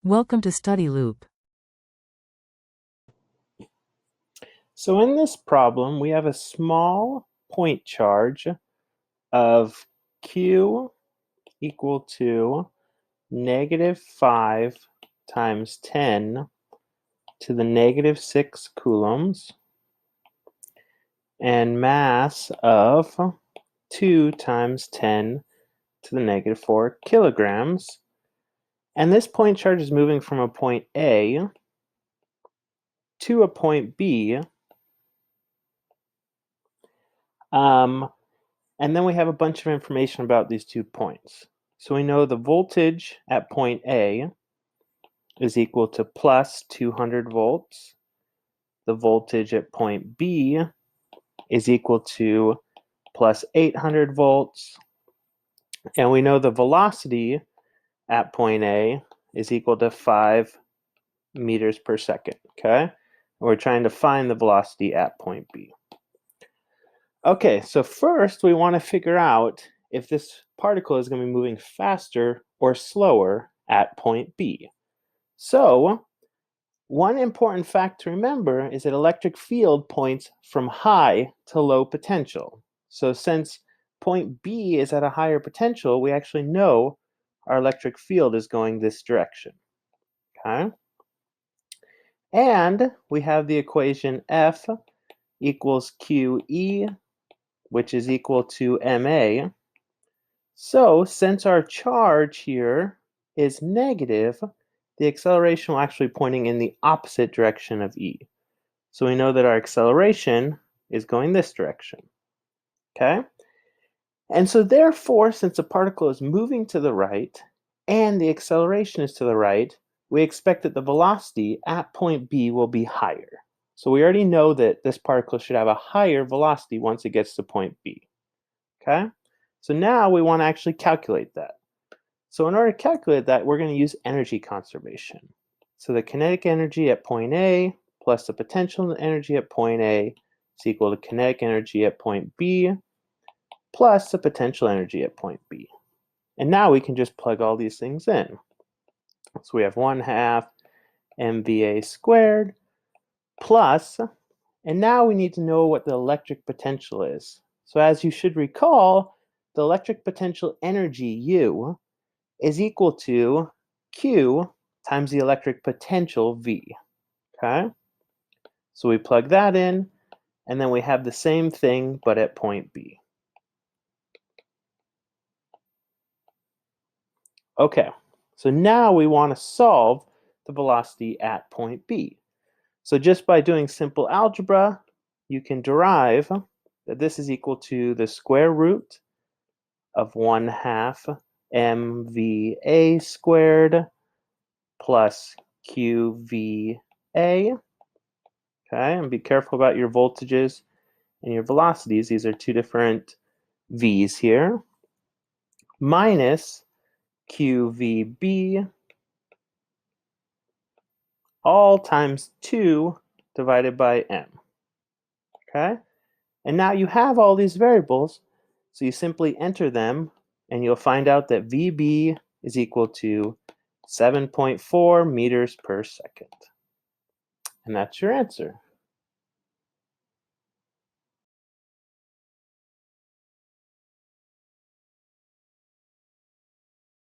Welcome to Study Loop. So in this problem, we have a small point charge of Q equal to -5 times 10 to the -6 coulombs and mass of 2 times 10 to the -4 kilograms. And this point charge is moving from a point A to a point B. And then we have a bunch of information about these 2 points. So we know the voltage at point A is equal to plus 200 volts. The voltage at point B is equal to plus 800 volts. And we know the velocity at point A is equal to 5 meters per second, okay? And we're trying to find the velocity at point B. Okay, so first we want to figure out if this particle is going to be moving faster or slower at point B. So one important fact to remember is that electric field points from high to low potential. So since point B is at a higher potential, we actually know our electric field is going this direction, okay? And we have the equation F equals QE, which is equal to MA. So since our charge here is negative, the acceleration will actually be pointing in the opposite direction of E. So we know that our acceleration is going this direction, okay? And so therefore, since a particle is moving to the right and the acceleration is to the right, we expect that the velocity at point B will be higher. So we already know that this particle should have a higher velocity once it gets to point B, okay? So now we want to actually calculate that. So in order to calculate that, we're going to use energy conservation. So the kinetic energy at point A plus the potential energy at point A is equal to kinetic energy at point B plus the potential energy at point B. And now we can just plug all these things in. So we have 1/2 mVA squared plus, and now we need to know what the electric potential is. So as you should recall, the electric potential energy, U, is equal to Q times the electric potential, V, okay? So we plug that in, and then we have the same thing, but at point B. Okay, so now we want to solve the velocity at point B. So just by doing simple algebra, you can derive that this is equal to the square root of 1/2 mVA squared plus QVA. Okay, and be careful about your voltages and your velocities. These are two different V's here. Minus QVB all times 2 divided by M. Okay, and now you have all these variables, so you simply enter them and you'll find out that VB is equal to 7.4 meters per second. And that's your answer.